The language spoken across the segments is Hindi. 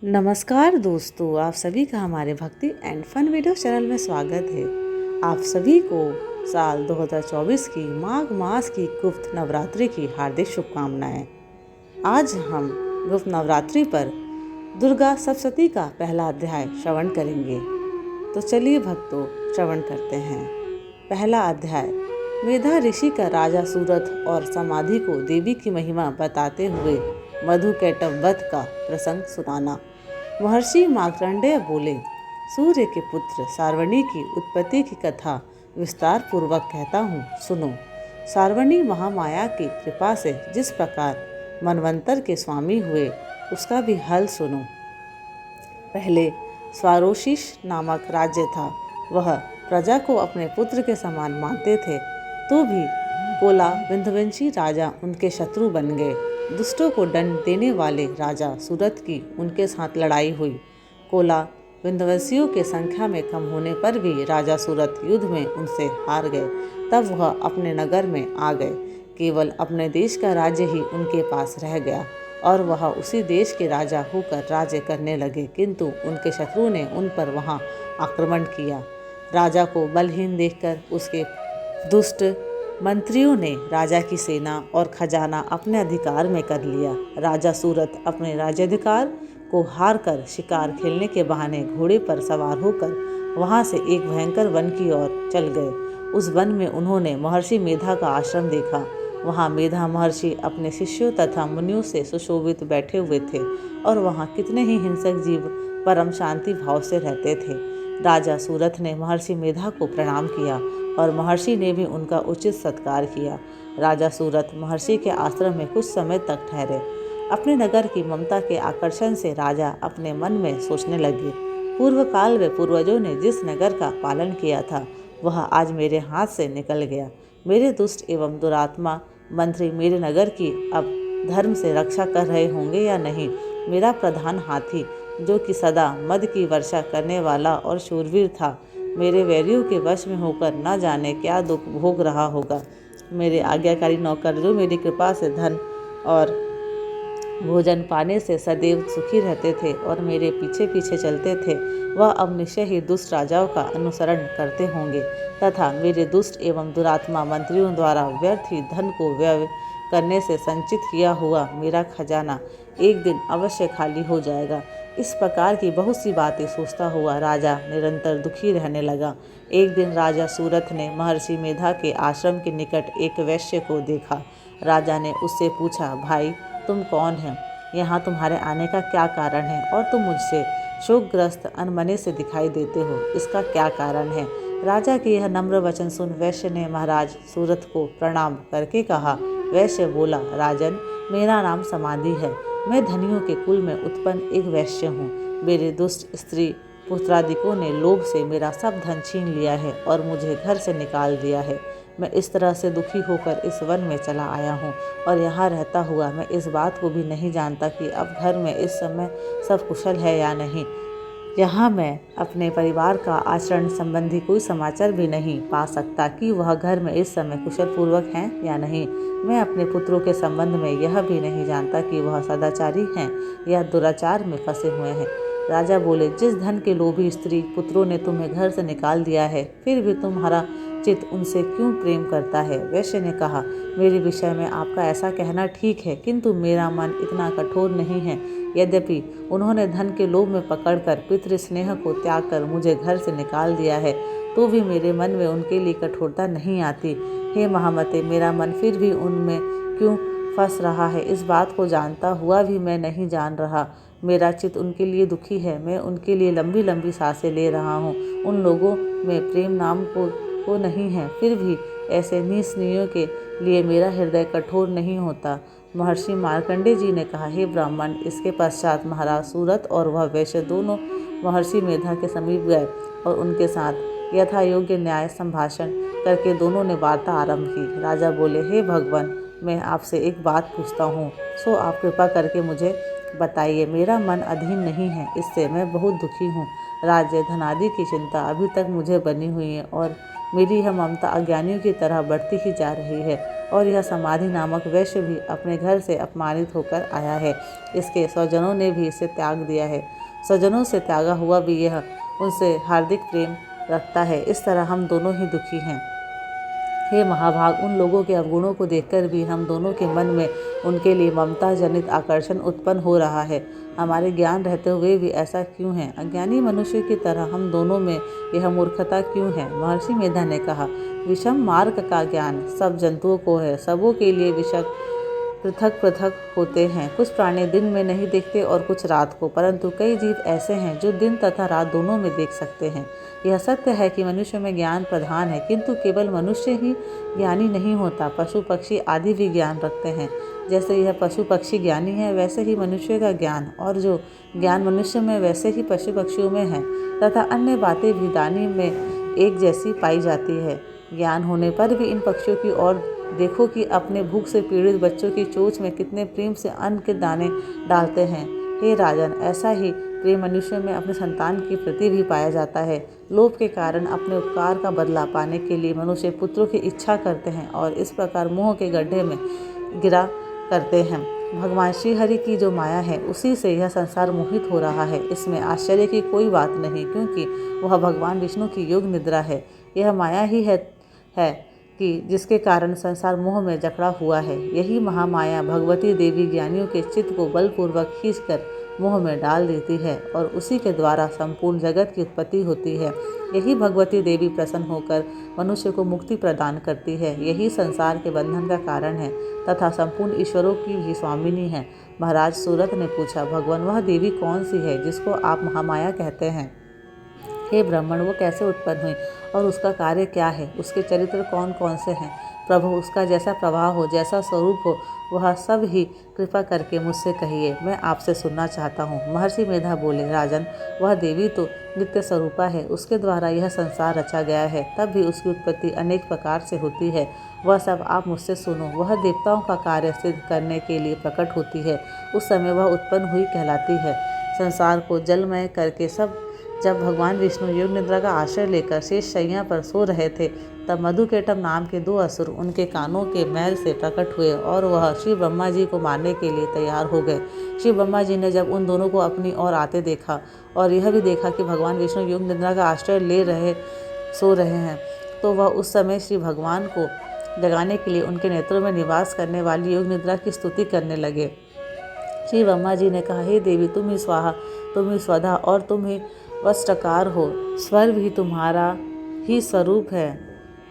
नमस्कार दोस्तों, आप सभी का हमारे भक्ति एंड फन वीडियो चैनल में स्वागत है। आप सभी को साल 2024 की माघ मास की गुप्त नवरात्रि की हार्दिक शुभकामनाएं। आज हम गुप्त नवरात्रि पर दुर्गा सप्तशती का पहला अध्याय श्रवण करेंगे। तो चलिए भक्तों, श्रवण करते हैं। पहला अध्याय। मेधा ऋषि का राजा सूरथ और समाधि को देवी की महिमा बताते हुए मधुकैटभ वध का प्रसंग सुनाना। महर्षि मार्कंडेय बोले, सूर्य के पुत्र सार्वणी की उत्पत्ति की कथा विस्तार पूर्वक कहता हूँ, सुनो। सार्वणी महामाया की कृपा से जिस प्रकार मनवंतर के स्वामी हुए उसका भी हल सुनो। पहले स्वारोशिष नामक राज्य था। वह प्रजा को अपने पुत्र के समान मानते थे, तो भी कोला विंध्यवंशी राजा उनके शत्रु बन गए। दुष्टों को दंड देने वाले राजा सूरथ की उनके साथ लड़ाई हुई। कोला विंध्यवंशियों के संख्या में कम होने पर भी राजा सूरथ युद्ध में उनसे हार गए। तब वह अपने नगर में आ गए। केवल अपने देश का राज्य ही उनके पास रह गया और वह उसी देश के राजा होकर राज्य करने लगे, किंतु उनके शत्रु ने उन पर वहां आक्रमण किया। राजा को बलहीन देखकर उसके दुष्ट मंत्रियों ने राजा की सेना और खजाना अपने अधिकार में कर लिया। राजा सूरथ अपने राज्याधिकार को हार कर शिकार खेलने के बहाने घोड़े पर सवार होकर वहां से एक भयंकर वन की ओर चल गए। उस वन में उन्होंने महर्षि मेधा का आश्रम देखा। वहां मेधा महर्षि अपने शिष्यों तथा मुनियों से सुशोभित बैठे हुए थे और वहां कितने ही हिंसक जीव परम शांति भाव से रहते थे। राजा सूरथ ने महर्षि मेधा को प्रणाम किया और महर्षि ने भी उनका उचित सत्कार किया। राजा सूरथ महर्षि के आश्रम में कुछ समय तक ठहरे। अपने नगर की ममता के आकर्षण से राजा अपने मन में सोचने लगे, पूर्व काल में पूर्वजों ने जिस नगर का पालन किया था वह आज मेरे हाथ से निकल गया। मेरे दुष्ट एवं दुरात्मा मंत्री मेरे नगर की अब धर्म से रक्षा कर रहे होंगे या नहीं। मेरा प्रधान हाथी, जो कि सदा मद की वर्षा करने वाला और शूरवीर था, मेरे वैरियों के वश में होकर न जाने क्या दुख भोग रहा होगा। मेरे आज्ञाकारी नौकर, जो मेरी कृपा से धन और भोजन पाने से सदैव सुखी रहते थे और मेरे पीछे पीछे चलते थे, वह अब निश्चय ही दुष्ट राजाओं का अनुसरण करते होंगे तथा मेरे दुष्ट एवं दुरात्मा मंत्रियों द्वारा व्यर्थ ही धन को व्यय करने से संचित किया हुआ मेरा खजाना एक दिन अवश्य खाली हो जाएगा। इस प्रकार की बहुत सी बातें सोचता हुआ राजा निरंतर दुखी रहने लगा। एक दिन राजा सूरथ ने महर्षि मेधा के आश्रम के निकट एक वैश्य को देखा। राजा ने उससे पूछा, भाई तुम कौन है? यहाँ तुम्हारे आने का क्या कारण है और तुम मुझसे शोकग्रस्त अनमने से दिखाई देते हो, इसका क्या कारण है? राजा के यह नम्र वचन सुन वैश्य ने महाराज सूरथ को प्रणाम करके कहा। वैश्य बोला, राजन, मेरा नाम समाधि है। मैं धनियों के कुल में उत्पन्न एक वैश्य हूँ। मेरे दुष्ट स्त्री पुत्रादिकों ने लोभ से मेरा सब धन छीन लिया है और मुझे घर से निकाल दिया है। मैं इस तरह से दुखी होकर इस वन में चला आया हूँ और यहाँ रहता हुआ मैं इस बात को भी नहीं जानता कि अब घर में इस समय सब कुशल है या नहीं। यहाँ मैं अपने परिवार का आचरण संबंधी कोई समाचार भी नहीं पा सकता कि वह घर में इस समय कुशल पूर्वक हैं या नहीं। मैं अपने पुत्रों के संबंध में यह भी नहीं जानता कि वह सदाचारी हैं या दुराचार में फंसे हुए हैं। राजा बोले, जिस धन के लोभी स्त्री पुत्रों ने तुम्हें घर से निकाल दिया है, फिर भी तुम्हारा चित्त उनसे क्यों प्रेम करता है? वैश्य ने कहा, मेरे विषय में आपका ऐसा कहना ठीक है, किंतु मेरा मन इतना कठोर नहीं है। यद्यपि उन्होंने धन के लोभ में पकड़कर पितृ स्नेह को त्याग कर मुझे घर से निकाल दिया है, तो भी मेरे मन में उनके लिए कठोरता नहीं आती। हे महामते, मेरा मन फिर भी उनमें क्यों फंस रहा है, इस बात को जानता हुआ भी मैं नहीं जान रहा। मेरा चित्त उनके लिए दुखी है। मैं उनके लिए लंबी लंबी सांसें ले रहा हूँ। उन लोगों में प्रेम नाम को नहीं है, फिर भी ऐसे नीचनियों के लिए मेरा हृदय कठोर नहीं होता। महर्षि मार्कंडेय जी ने कहा, हे ब्राह्मण। इसके पश्चात महाराज सूरथ और वह वैश्य दोनों महर्षि मेधा के समीप गए और उनके साथ यथा योग्य न्याय संभाषण करके दोनों ने वार्ता आरंभ की। राजा बोले, हे भगवान, मैं आपसे एक बात पूछता हूँ, सो आप कृपा करके मुझे बताइए। मेरा मन अधीन नहीं है, इससे मैं बहुत दुखी हूँ। राज्य धनादि की चिंता अभी तक मुझे बनी हुई है और मेरी यह ममता अज्ञानियों की तरह बढ़ती ही जा रही है। और यह समाधि नामक वैश्य भी अपने घर से अपमानित होकर आया है। इसके स्वजनों ने भी इसे त्याग दिया है। स्वजनों से त्यागा हुआ भी यह उनसे हार्दिक प्रेम रखता है। इस तरह हम दोनों ही दुखी हैं। हे महाभाग, उन लोगों के अवगुणों को देखकर भी हम दोनों के मन में उनके लिए ममता जनित आकर्षण उत्पन्न हो रहा है। हमारे ज्ञान रहते हुए भी ऐसा क्यों है? अज्ञानी मनुष्य की तरह हम दोनों में यह मूर्खता क्यों है? महर्षि मेधा ने कहा, विषम मार्ग का ज्ञान सब जंतुओं को है। सबों के लिए विषक पृथक पृथक होते हैं। कुछ प्राणी दिन में नहीं देखते और कुछ रात को, परंतु कई जीव ऐसे हैं जो दिन तथा रात दोनों में देख सकते हैं। यह सत्य है कि मनुष्य में ज्ञान प्रधान है, किंतु केवल मनुष्य ही ज्ञानी नहीं होता। पशु पक्षी आदि भी ज्ञान रखते हैं। जैसे यह पशु पक्षी ज्ञानी है, वैसे ही मनुष्य का ज्ञान, और जो ज्ञान मनुष्य में वैसे ही पशु पक्षियों में है, तथा अन्य बातें भी दानी में एक जैसी पाई जाती है। ज्ञान होने पर भी इन पक्षियों की ओर देखो कि अपने भूख से पीड़ित बच्चों की चोंच में कितने प्रेम से अन्न के दाने डालते हैं। हे राजन, ऐसा ही प्रेम मनुष्य में अपने संतान के प्रति भी पाया जाता है। लोभ के कारण अपने उपकार का बदला पाने के लिए मनुष्य पुत्रों की इच्छा करते हैं और इस प्रकार मोह के गड्ढे में गिरा करते हैं। भगवान श्री हरि की जो माया है, उसी से यह संसार मोहित हो रहा है। इसमें आश्चर्य की कोई बात नहीं, क्योंकि वह भगवान विष्णु की योग निद्रा है। यह माया ही है कि जिसके कारण संसार मोह में जकड़ा हुआ है। यही महामाया भगवती देवी ज्ञानियों के चित्त को बलपूर्वक खींचकर मोह में डाल देती है और उसी के द्वारा संपूर्ण जगत की उत्पत्ति होती है। यही भगवती देवी प्रसन्न होकर मनुष्य को मुक्ति प्रदान करती है। यही संसार के बंधन का कारण है तथा संपूर्ण ईश्वरों की भी स्वामिनी है। महाराज सूरत ने पूछा, भगवान, वह देवी कौन सी है जिसको आप महामाया कहते हैं? हे ब्राह्मण, वो कैसे उत्पन्न हुई और उसका कार्य क्या है? उसके चरित्र कौन कौन से हैं? प्रभु, उसका जैसा प्रभाव हो, जैसा स्वरूप हो, वह सब ही कृपा करके मुझसे कहिए, मैं आपसे सुनना चाहता हूँ। महर्षि मेधा बोले, राजन, वह देवी तो नित्य स्वरूपा है। उसके द्वारा यह संसार रचा गया है, तब भी उसकी उत्पत्ति अनेक प्रकार से होती है। वह सब आप मुझसे सुनो। वह देवताओं का कार्य सिद्ध करने के लिए प्रकट होती है। उस समय वह उत्पन्न हुई कहलाती है। संसार को जलमय करके जब भगवान विष्णु योग निद्रा का आश्रय लेकर शेष शैया पर सो रहे थे, तब मधुकेटम नाम के 2 असुर उनके कानों के मैल से प्रकट हुए और वह श्री ब्रह्मा जी को मारने के लिए तैयार हो गए। श्री ब्रह्मा जी ने जब उन दोनों को अपनी ओर आते देखा और यह भी देखा कि भगवान विष्णु योग निद्रा का आश्रय सो रहे हैं, तो वह उस समय श्री भगवान को जगाने के लिए उनके नेत्रों में निवास करने वाली योग निद्रा की स्तुति करने लगे। श्री ब्रह्मा जी ने कहा, हे देवी, तुम ही स्वाहा, तुम ही स्वधा और तुम ही वस्त्रकार हो। स्वर भी तुम्हारा ही स्वरूप है।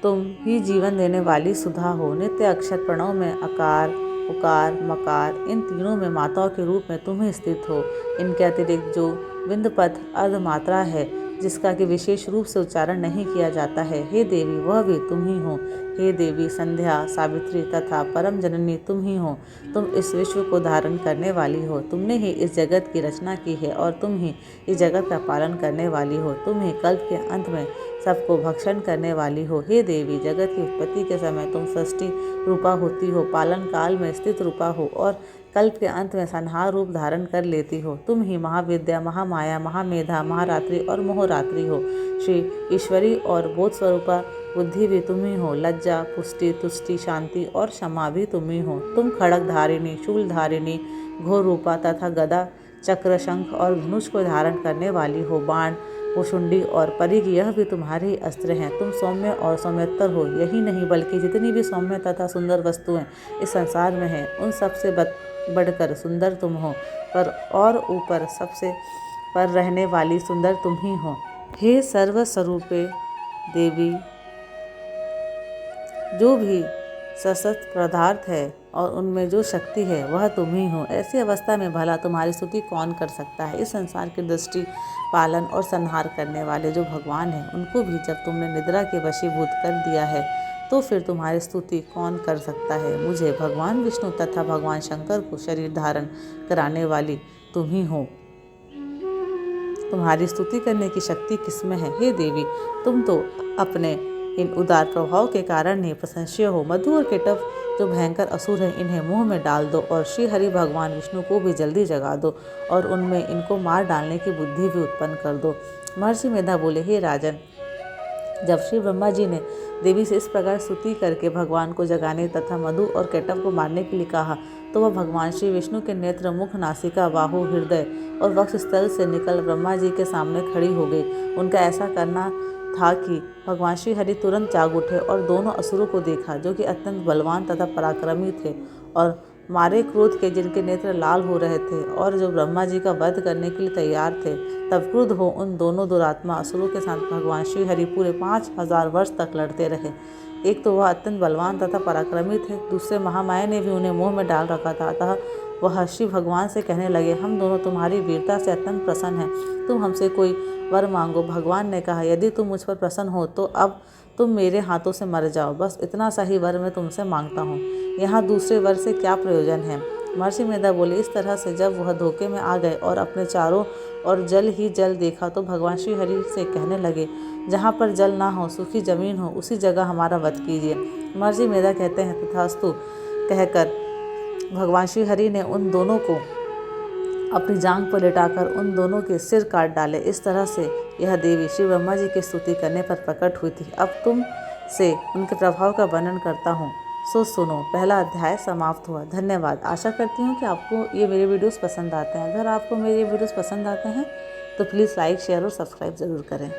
तुम ही जीवन देने वाली सुधा हो। नित्य अक्षर प्रणव में अकार, उकार, मकार, इन तीनों में माताओं के रूप में तुम ही स्थित हो। इनके अतिरिक्त जो विंदपथ अर्धमात्रा है, जिसका कि विशेष रूप से उच्चारण नहीं किया जाता है, हे देवी, वह भी तुम ही हो। हे देवी, संध्या, सावित्री तथा परम जननी तुम ही हो। तुम इस विश्व को धारण करने वाली हो। तुमने ही इस जगत की रचना की है और तुम ही इस जगत का पालन करने वाली हो। तुम ही कल्प के अंत में सबको भक्षण करने वाली हो। हे देवी, जगत की उत्पत्ति के समय तुम सृष्टि रूपा होती हो, पालन काल में स्थित रूपा हो और कल्प के अंत में संहार रूप धारण कर लेती हो। तुम ही महाविद्या, महामाया, महामेधा, महारात्रि और मोहरात्रि हो। श्री ईश्वरी और बोध स्वरूपा बुद्धि भी तुम ही हो। लज्जा, पुष्टि, तुष्टि, शांति और क्षमा भी तुम ही हो। तुम खड़ग धारिणी, शूल धारिणी, घोर रूपा तथा गदा, चक्र, शंख और धनुष को धारण करने वाली हो। बाण, भुषुंडी और परिघ, यह भी तुम्हारे ही अस्त्र हैं। तुम सौम्य और सौम्यतर हो। यही नहीं बल्कि जितनी भी सौम्य तथा सुंदर वस्तुएं इस संसार में हैं, उन सबसे बढ़कर सुंदर तुम हो, पर और ऊपर सबसे पर रहने वाली सुंदर तुम ही हो। हे सर्वस्वरूपे देवी, जो भी सशक्त पदार्थ है और उनमें जो शक्ति है, वह तुम ही हो। ऐसी अवस्था में भला तुम्हारी स्तुति कौन कर सकता है? इस संसार की दृष्टि, पालन और संहार करने वाले जो भगवान हैं, उनको भी जब तुमने निद्रा के वशीभूत कर दिया है, तो फिर तुम्हारी स्तुति कौन कर सकता है? मुझे भगवान विष्णु तथा भगवान शंकर को शरीर धारण कराने वाली तुम ही हो। तुम्हारी स्तुति करने की शक्ति किसमें है? हे देवी, तुम तो अपने इन उदार प्रभाव के कारण ही प्रशंसीय हो। मधु और केटव जो भयंकर असुर हैं, इन्हें मुंह में डाल दो और श्री हरि भगवान विष्णु को भी जल्दी जगा दो और उनमें इनको मार डालने की बुद्धि भी उत्पन्न कर दो। महर्षि मेधा बोले, हे राजन, जब श्री ब्रह्मा जी ने देवी से इस प्रकार स्तुति करके भगवान को जगाने तथा मधु और केटव को मारने के लिए कहा तो वह भगवान श्री विष्णु के नेत्र, मुख, नासिका, बाहु, हृदय और वक्षस्थल से निकल ब्रह्मा जी के सामने खड़ी हो गई। उनका ऐसा करना था कि भगवान श्री हरि तुरंत जाग उठे और दोनों असुरों को देखा जो कि अत्यंत बलवान तथा पराक्रमी थे और मारे क्रोध के, जिनके नेत्र लाल हो रहे थे और जो ब्रह्मा जी का वध करने के लिए तैयार थे। तब क्रुद्ध हो उन दोनों दुरात्मा असुरों के साथ भगवान श्री हरि पूरे 5000 वर्ष तक लड़ते रहे। एक तो वह अत्यंत बलवान तथा पराक्रमी थे, दूसरे महामाया ने भी उन्हें मोह में डाल रखा था। अतः वह श्री भगवान से कहने लगे, हम दोनों तुम्हारी वीरता से अत्यंत प्रसन्न हैं, तुम हमसे कोई वर मांगो। भगवान ने कहा, यदि तुम मुझ पर प्रसन्न हो तो अब तुम मेरे हाथों से मर जाओ, बस इतना सा ही वर मैं तुमसे मांगता हूँ, यहाँ दूसरे वर से क्या प्रयोजन है। महर्षि मेधा बोले, इस तरह से जब वह धोखे में आ गए और अपने चारों और जल ही जल देखा तो भगवान श्री हरि से कहने लगे, जहाँ पर जल ना हो, सूखी जमीन हो, उसी जगह हमारा वध कीजिए। महर्षि मेधा कहते हैं, तथास्तु कहकर भगवान श्री हरि ने उन दोनों को अपनी जांघ पर लेटाकर उन दोनों के सिर काट डाले। इस तरह से यह देवी श्री ब्रह्मा जी की स्तुति करने पर प्रकट हुई थी। अब तुम से उनके प्रभाव का वर्णन करता हूँ, सो सुनो। पहला अध्याय समाप्त हुआ। धन्यवाद। आशा करती हूँ कि आपको ये मेरे वीडियोस पसंद आते हैं। अगर आपको मेरे वीडियोस पसंद आते हैं तो प्लीज़ लाइक, शेयर और सब्सक्राइब ज़रूर करें।